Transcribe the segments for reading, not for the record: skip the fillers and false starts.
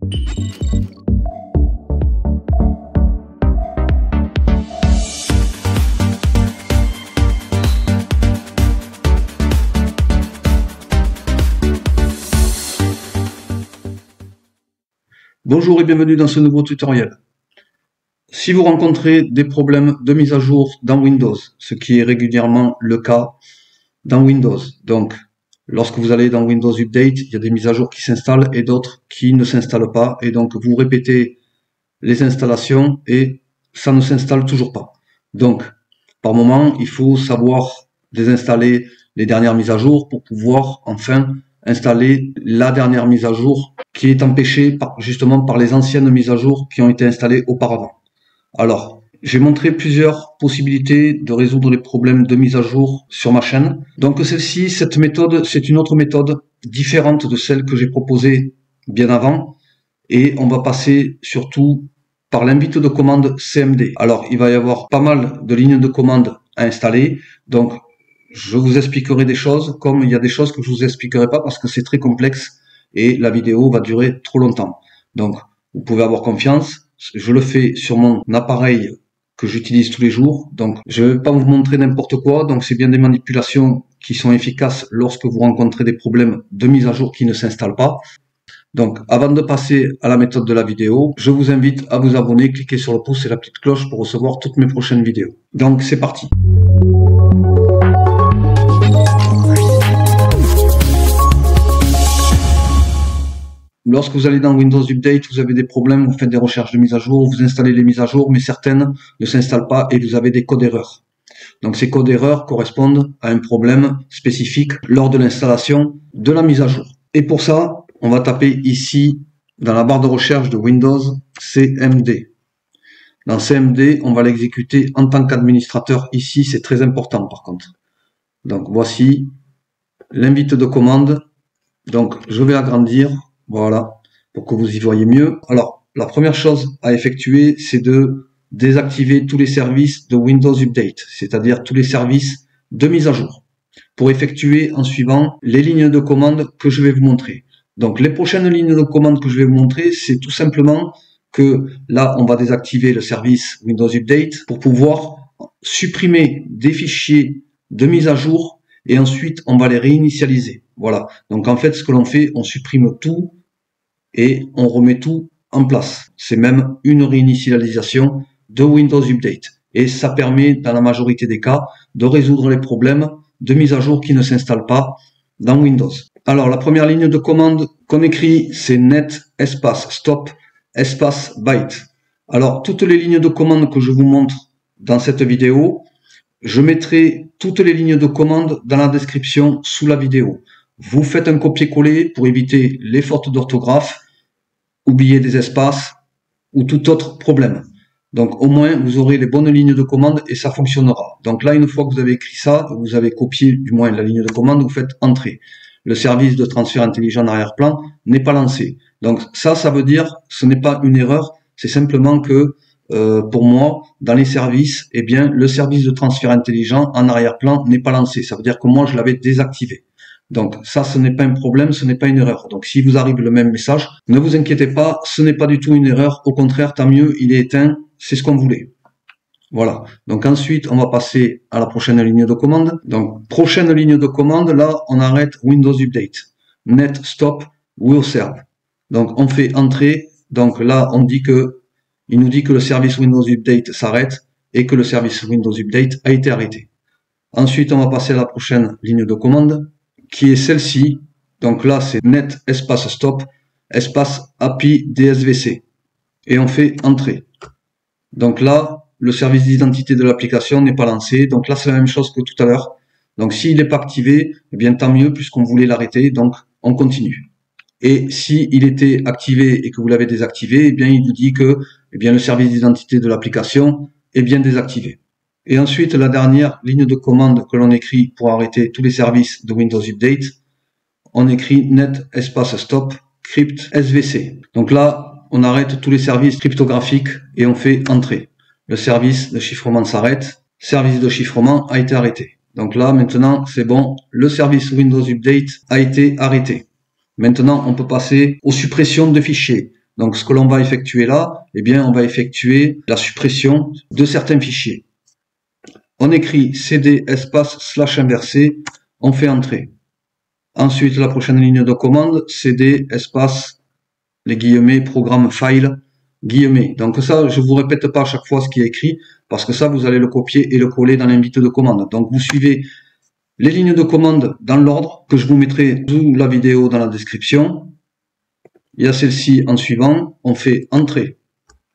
Bonjour et bienvenue dans ce nouveau tutoriel. Si vous rencontrez des problèmes de mise à jour dans Windows, ce qui est régulièrement le cas dans Windows, donc lorsque vous allez dans Windows Update, il y a des mises à jour qui s'installent et d'autres qui ne s'installent pas, et donc vous répétez les installations et ça ne s'installe toujours pas. Donc par moment, il faut savoir désinstaller les dernières mises à jour pour pouvoir enfin installer la dernière mise à jour qui est empêchée justement par les anciennes mises à jour qui ont été installées auparavant. Alors, j'ai montré plusieurs possibilités de résoudre les problèmes de mise à jour sur ma chaîne. Donc cette méthode, c'est une autre méthode différente de celle que j'ai proposée bien avant. Et on va passer surtout par l'invite de commande CMD. Alors, il va y avoir pas mal de lignes de commande à installer. Donc, je vous expliquerai des choses, comme il y a des choses que je vous expliquerai pas parce que c'est très complexe et la vidéo va durer trop longtemps. Donc, vous pouvez avoir confiance. Je le fais sur mon appareil que j'utilise tous les jours. Donc, je vais pas vous montrer n'importe quoi. Donc, c'est bien des manipulations qui sont efficaces lorsque vous rencontrez des problèmes de mise à jour qui ne s'installent pas. Donc, avant de passer à la méthode de la vidéo, je vous invite à vous abonner, cliquez sur le pouce et la petite cloche pour recevoir toutes mes prochaines vidéos. Donc, c'est parti. Lorsque vous allez dans Windows Update, vous avez des problèmes, vous faites des recherches de mise à jour, vous installez les mises à jour, mais certaines ne s'installent pas et vous avez des codes erreurs. Donc ces codes erreurs correspondent à un problème spécifique lors de l'installation de la mise à jour. Et pour ça, on va taper ici, dans la barre de recherche de Windows, CMD. Dans CMD, on va l'exécuter en tant qu'administrateur. Ici, c'est très important par contre. Donc voici l'invite de commande. Donc je vais agrandir. Voilà, pour que vous y voyez mieux. Alors, la première chose à effectuer, c'est de désactiver tous les services de Windows Update, c'est-à-dire tous les services de mise à jour, pour effectuer en suivant les lignes de commande que je vais vous montrer. Donc, les prochaines lignes de commande que je vais vous montrer, c'est tout simplement que là, on va désactiver le service Windows Update pour pouvoir supprimer des fichiers de mise à jour et ensuite, on va les réinitialiser. Voilà. Donc, en fait, ce que l'on fait, on supprime tout et on remet tout en place. C'est même une réinitialisation de Windows Update. Et ça permet, dans la majorité des cas, de résoudre les problèmes de mise à jour qui ne s'installent pas dans Windows. Alors, la première ligne de commande qu'on écrit, c'est net espace stop espace byte. Alors, toutes les lignes de commande que je vous montre dans cette vidéo, je mettrai toutes les lignes de commande dans la description sous la vidéo. Vous faites un copier-coller pour éviter les fautes d'orthographe, oublier des espaces ou tout autre problème. Donc au moins vous aurez les bonnes lignes de commande et ça fonctionnera. Donc là, une fois que vous avez écrit ça, vous avez copié du moins la ligne de commande, vous faites entrer. Le service de transfert intelligent en arrière-plan n'est pas lancé. Donc ça veut dire, ce n'est pas une erreur, c'est simplement que pour moi, dans les services, eh bien, le service de transfert intelligent en arrière-plan n'est pas lancé. Ça veut dire que moi, je l'avais désactivé. Donc ça, ce n'est pas un problème, ce n'est pas une erreur. Donc si vous arrive le même message, ne vous inquiétez pas, ce n'est pas du tout une erreur. Au contraire, tant mieux, il est éteint, c'est ce qu'on voulait. Voilà. Donc ensuite, on va passer à la prochaine ligne de commande. Donc prochaine ligne de commande, là, on arrête Windows Update. Net stop will serve. Donc on fait entrer. Donc là, il nous dit que le service Windows Update s'arrête et que le service Windows Update a été arrêté. Ensuite, on va passer à la prochaine ligne de commande, qui est celle-ci. Donc là, c'est net espace stop espace API DSVC. Et on fait entrer. Donc là, le service d'identité de l'application n'est pas lancé. Donc là, c'est la même chose que tout à l'heure. Donc s'il n'est pas activé, eh bien tant mieux puisqu'on voulait l'arrêter. Donc on continue. Et si il était activé et que vous l'avez désactivé, eh bien il vous dit que le service d'identité de l'application est bien désactivé. Et ensuite, la dernière ligne de commande que l'on écrit pour arrêter tous les services de Windows Update, on écrit net espace stop crypt SVC. Donc là, on arrête tous les services cryptographiques et on fait entrer. Le service de chiffrement s'arrête, service de chiffrement a été arrêté. Donc là, maintenant, c'est bon, le service Windows Update a été arrêté. Maintenant, on peut passer aux suppressions de fichiers. Donc ce que l'on va effectuer là, eh bien on va effectuer la suppression de certains fichiers. On écrit cd espace / inversé, on fait entrer. Ensuite la prochaine ligne de commande, cd espace les guillemets programme file guillemets. Donc ça, je vous répète pas à chaque fois ce qui est écrit, parce que ça, vous allez le copier et le coller dans l'invite de commande. Donc vous suivez les lignes de commande dans l'ordre que je vous mettrai sous la vidéo dans la description. Il y a celle-ci en suivant, on fait entrer.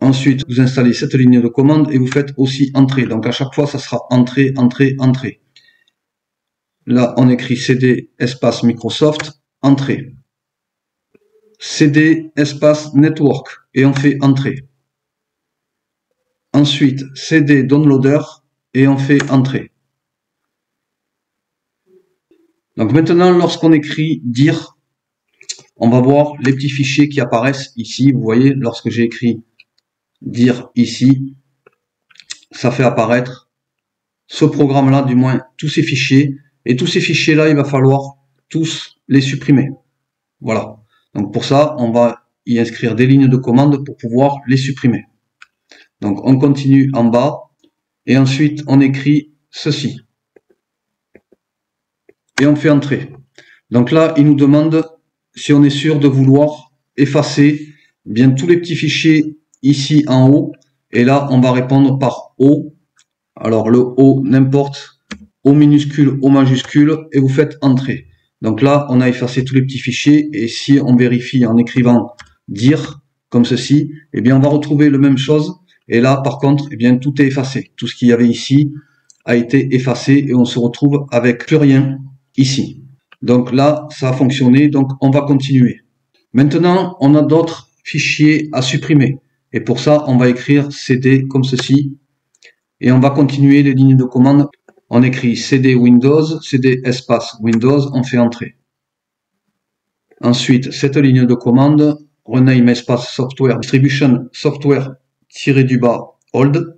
Ensuite, vous installez cette ligne de commande et vous faites aussi entrer. Donc à chaque fois, ça sera entrée, entrée, entrée. Là, on écrit cd espace Microsoft, entrée. cd espace network et on fait entrer. Ensuite, cd downloader et on fait entrer. Donc maintenant, lorsqu'on écrit dir, on va voir les petits fichiers qui apparaissent ici. Vous voyez, lorsque j'ai écrit dir ici, ça fait apparaître ce programme-là, du moins tous ces fichiers. Et tous ces fichiers-là, il va falloir tous les supprimer. Voilà. Donc pour ça, on va y inscrire des lignes de commande pour pouvoir les supprimer. Donc on continue en bas et ensuite on écrit ceci. Et on fait entrer. Donc là, il nous demande si on est sûr de vouloir effacer bien tous les petits fichiers ici en haut. Et là, on va répondre par O. Alors le O, n'importe, O minuscule, O majuscule, et vous faites entrer. Donc là, on a effacé tous les petits fichiers, et si on vérifie en écrivant dir, comme ceci, eh bien on va retrouver la même chose, et là, par contre, eh bien tout est effacé. Tout ce qu'il y avait ici a été effacé, et on se retrouve avec plus rien ici. Donc là, ça a fonctionné, donc on va continuer. Maintenant, on a d'autres fichiers à supprimer, et pour ça, on va écrire cd comme ceci, et on va continuer les lignes de commande. On écrit cd Windows, cd espace Windows, on fait entrer. Ensuite, cette ligne de commande, rename espace software, distribution software --du-bas hold,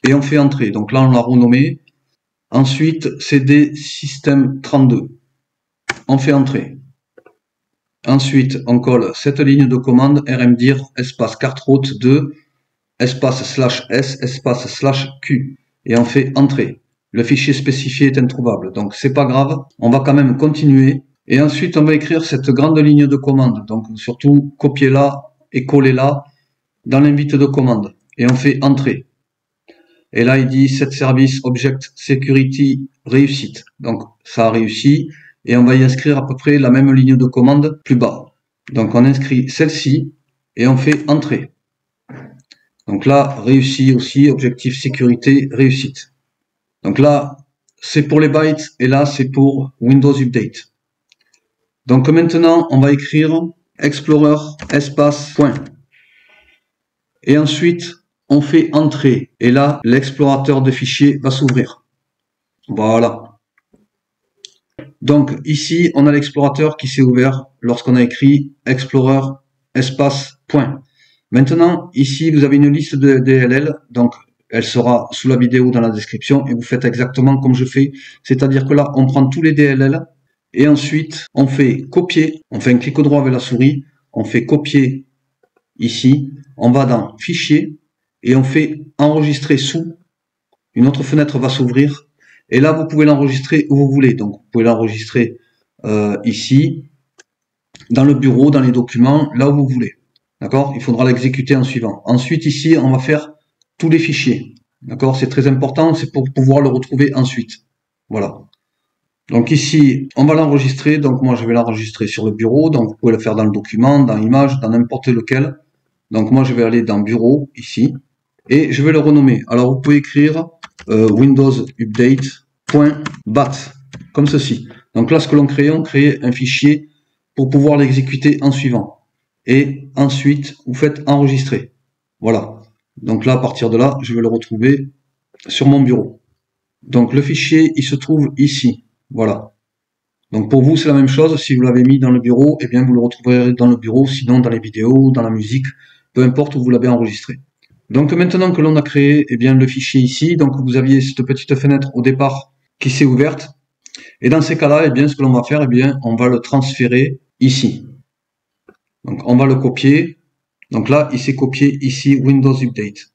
et on fait entrer. Donc là, on l'a renommé. Ensuite, cd system 32, on fait entrer. Ensuite, on colle cette ligne de commande rmdir espace carte route 2 espace /s espace /q, et on fait entrer. Le fichier spécifié est introuvable, donc c'est pas grave, on va quand même continuer. Et ensuite, on va écrire cette grande ligne de commande, donc surtout copiez-la et collez-la dans l'invite de commande, et on fait entrer. Et là, il dit set service object security réussite, donc ça a réussi, et on va y inscrire à peu près la même ligne de commande plus bas. Donc on inscrit celle-ci, et on fait entrer. Donc là, réussi aussi, objectif sécurité, réussite. Donc là, c'est pour les bytes, et là, c'est pour Windows Update. Donc maintenant, on va écrire Explorer espace point. Et ensuite, on fait entrer. Et là, l'explorateur de fichiers va s'ouvrir. Voilà. Donc ici, on a l'explorateur qui s'est ouvert lorsqu'on a écrit Explorer espace point. Maintenant, ici, vous avez une liste de DLL, donc elle sera sous la vidéo dans la description, et vous faites exactement comme je fais, c'est-à-dire que là, on prend tous les DLL, et ensuite, on fait copier, on fait un clic droit avec la souris, on fait copier ici, on va dans Fichier, et on fait enregistrer sous, une autre fenêtre va s'ouvrir, et là, vous pouvez l'enregistrer où vous voulez, donc vous pouvez l'enregistrer ici, dans le bureau, dans les documents, là où vous voulez. D'accord? Il faudra l'exécuter en suivant. Ensuite, ici, on va faire tous les fichiers. D'accord? C'est très important, c'est pour pouvoir le retrouver ensuite. Voilà. Donc ici, on va l'enregistrer. Donc moi, je vais l'enregistrer sur le bureau. Donc vous pouvez le faire dans le document, dans Image, dans n'importe lequel. Donc moi, je vais aller dans Bureau, ici. Et je vais le renommer. Alors vous pouvez écrire Windows Update.bat, comme ceci. Donc là, ce que l'on crée, on crée un fichier pour pouvoir l'exécuter en suivant. Et ensuite, vous faites enregistrer. Voilà. Donc là, à partir de là, je vais le retrouver sur mon bureau. Donc le fichier, il se trouve ici. Voilà. Donc pour vous, c'est la même chose. Si vous l'avez mis dans le bureau, eh bien vous le retrouverez dans le bureau, sinon dans les vidéos, dans la musique, peu importe où vous l'avez enregistré. Donc maintenant que l'on a créé eh bien, le fichier ici, donc vous aviez cette petite fenêtre au départ qui s'est ouverte. Et dans ces cas-là, eh bien, ce que l'on va faire, eh bien, on va le transférer ici. Donc on va le copier, Donc là, il s'est copié ici Windows Update.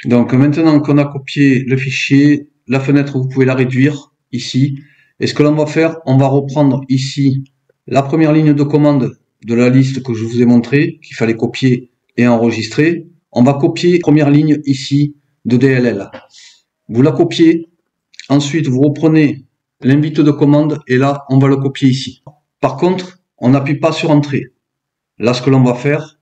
Donc maintenant qu'on a copié le fichier, la fenêtre, vous pouvez la réduire ici. Et ce que l'on va faire, on va reprendre ici la première ligne de commande de la liste que je vous ai montré, qu'il fallait copier et enregistrer. On va copier la première ligne ici de DLL. Vous la copiez, ensuite vous reprenez l'invite de commande et là, on va le copier ici. Par contre, on n'appuie pas sur Entrée. Là, ce que l'on va faire,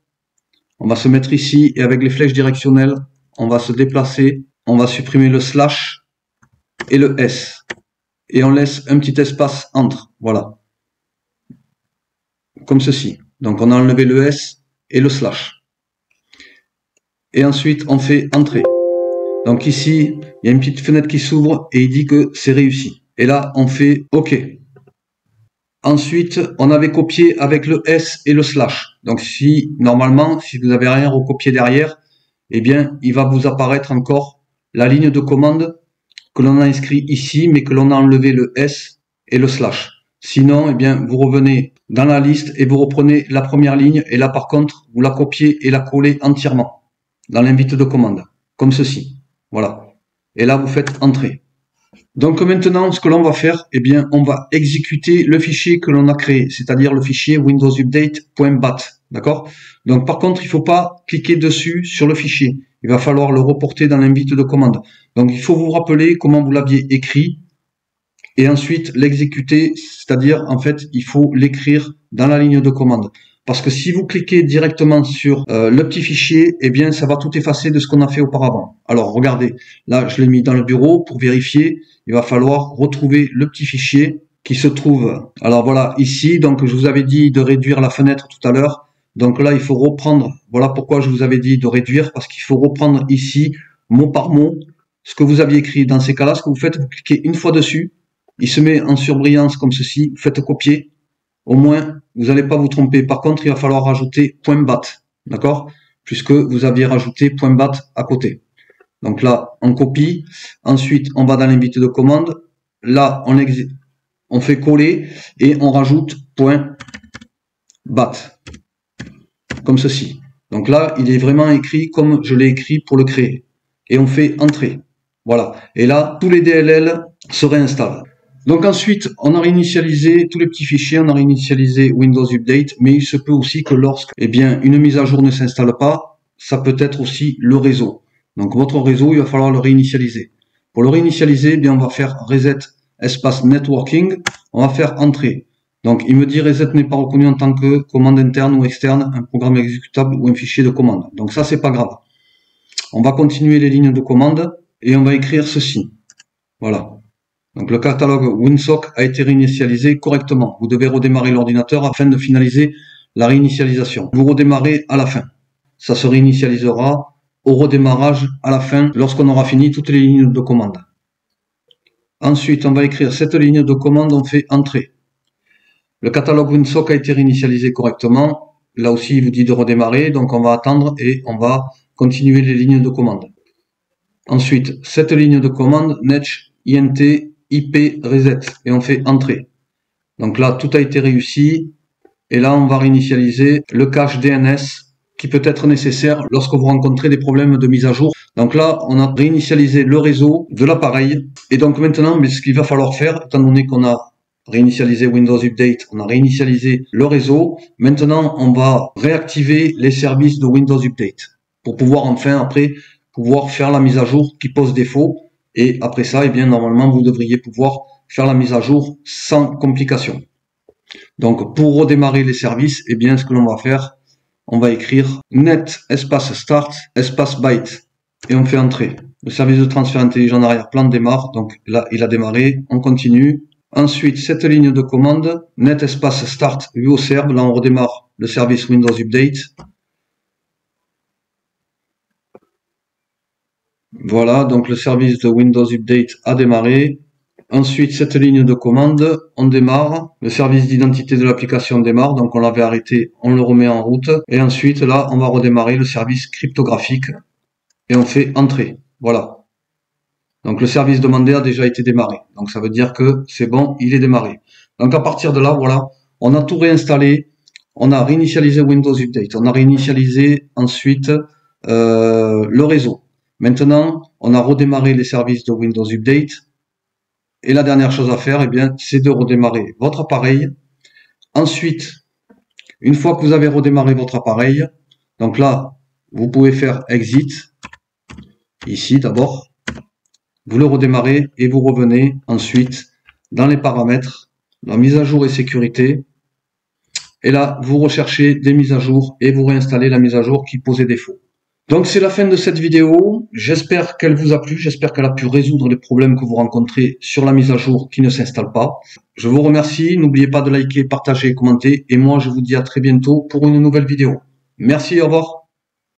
on va se mettre ici et avec les flèches directionnelles, on va se déplacer, on va supprimer le slash et le S. Et on laisse un petit espace entre, voilà. Comme ceci. Donc on a enlevé le S et le slash. Et ensuite on fait Entrée. Donc ici, il y a une petite fenêtre qui s'ouvre et il dit que c'est réussi. Et là, on fait OK. Ensuite, on avait copié avec le S et le slash. Donc si, normalement, si vous n'avez rien recopié derrière, eh bien, il va vous apparaître encore la ligne de commande que l'on a inscrit ici, mais que l'on a enlevé le S et le slash. Sinon, eh bien, vous revenez dans la liste et vous reprenez la première ligne. Et là, par contre, vous la copiez et la collez entièrement dans l'invite de commande, comme ceci. Voilà. Et là, vous faites Entrée. Donc maintenant, ce que l'on va faire, eh bien, on va exécuter le fichier que l'on a créé, c'est-à-dire le fichier windowsupdate.bat. D'accord? Donc par contre, il ne faut pas cliquer dessus sur le fichier. Il va falloir le reporter dans l'invite de commande. Donc il faut vous rappeler comment vous l'aviez écrit et ensuite l'exécuter, c'est-à-dire en fait, il faut l'écrire dans la ligne de commande. Parce que si vous cliquez directement sur le petit fichier, eh bien, ça va tout effacer de ce qu'on a fait auparavant. Alors, regardez, là, je l'ai mis dans le bureau pour vérifier. Il va falloir retrouver le petit fichier qui se trouve. Alors voilà, ici, donc je vous avais dit de réduire la fenêtre tout à l'heure. Donc là, il faut reprendre. Voilà pourquoi je vous avais dit de réduire, parce qu'il faut reprendre ici, mot par mot, ce que vous aviez écrit. Dans ces cas-là, ce que vous faites, vous cliquez une fois dessus. Il se met en surbrillance comme ceci. Vous faites copier. Au moins, vous n'allez pas vous tromper. Par contre, il va falloir rajouter .bat, d'accord? Puisque vous aviez rajouté .bat à côté. Donc là, on copie. Ensuite, on va dans l'invite de commande. Là, on fait coller et on rajoute .bat, comme ceci. Donc là, il est vraiment écrit comme je l'ai écrit pour le créer. Et on fait Entrée. Voilà. Et là, tous les DLL se réinstallent. Donc ensuite, on a réinitialisé tous les petits fichiers, on a réinitialisé Windows Update, mais il se peut aussi que lorsque, eh bien, une mise à jour ne s'installe pas, ça peut être aussi le réseau. Donc votre réseau, il va falloir le réinitialiser. Pour le réinitialiser, eh bien, on va faire reset espace networking, on va faire Entrée. Donc il me dit reset n'est pas reconnu en tant que commande interne ou externe, un programme exécutable ou un fichier de commande. Donc ça, c'est pas grave. On va continuer les lignes de commande et on va écrire ceci. Voilà. Donc le catalogue WinSock a été réinitialisé correctement. Vous devez redémarrer l'ordinateur afin de finaliser la réinitialisation. Vous redémarrez à la fin. Ça se réinitialisera au redémarrage à la fin lorsqu'on aura fini toutes les lignes de commande. Ensuite, on va écrire cette ligne de commande, on fait Entrée. Le catalogue WinSock a été réinitialisé correctement. Là aussi, il vous dit de redémarrer, donc on va attendre et on va continuer les lignes de commande. Ensuite, cette ligne de commande, netch int IP reset et on fait Entrée. Donc là, tout a été réussi et là, on va réinitialiser le cache DNS qui peut être nécessaire lorsque vous rencontrez des problèmes de mise à jour. Donc là, on a réinitialisé le réseau de l'appareil et donc maintenant, mais ce qu'il va falloir faire, étant donné qu'on a réinitialisé Windows Update, on a réinitialisé le réseau, maintenant, on va réactiver les services de Windows Update pour pouvoir enfin, après, pouvoir faire la mise à jour qui pose défaut. Et après ça, eh bien, normalement, vous devriez pouvoir faire la mise à jour sans complication. Donc, pour redémarrer les services, eh bien, ce que l'on va faire, on va écrire net espace start espace byte et on fait Entrée. Le service de transfert intelligent d'arrière-plan démarre. Donc là, il a démarré. On continue. Ensuite, cette ligne de commande, net espace start userv. Là, on redémarre le service Windows Update. Voilà, donc le service de Windows Update a démarré. Ensuite, cette ligne de commande, on démarre. Le service d'identité de l'application démarre, donc on l'avait arrêté, on le remet en route. Et ensuite, là, on va redémarrer le service cryptographique et on fait Entrée. Voilà. Donc le service demandé a déjà été démarré. Donc ça veut dire que c'est bon, il est démarré. Donc à partir de là, voilà, on a tout réinstallé. on a réinitialisé Windows Update, on a réinitialisé ensuite le réseau. Maintenant, on a redémarré les services de Windows Update. Et la dernière chose à faire, eh bien, c'est de redémarrer votre appareil. Ensuite, une fois que vous avez redémarré votre appareil, donc là, vous pouvez faire Exit, ici d'abord. Vous le redémarrez et vous revenez ensuite dans les paramètres, la mise à jour et sécurité. Et là, vous recherchez des mises à jour et vous réinstallez la mise à jour qui posait défaut. Donc c'est la fin de cette vidéo, j'espère qu'elle vous a plu, j'espère qu'elle a pu résoudre les problèmes que vous rencontrez sur la mise à jour qui ne s'installe pas. Je vous remercie, n'oubliez pas de liker, partager, commenter, et moi je vous dis à très bientôt pour une nouvelle vidéo. Merci, au revoir.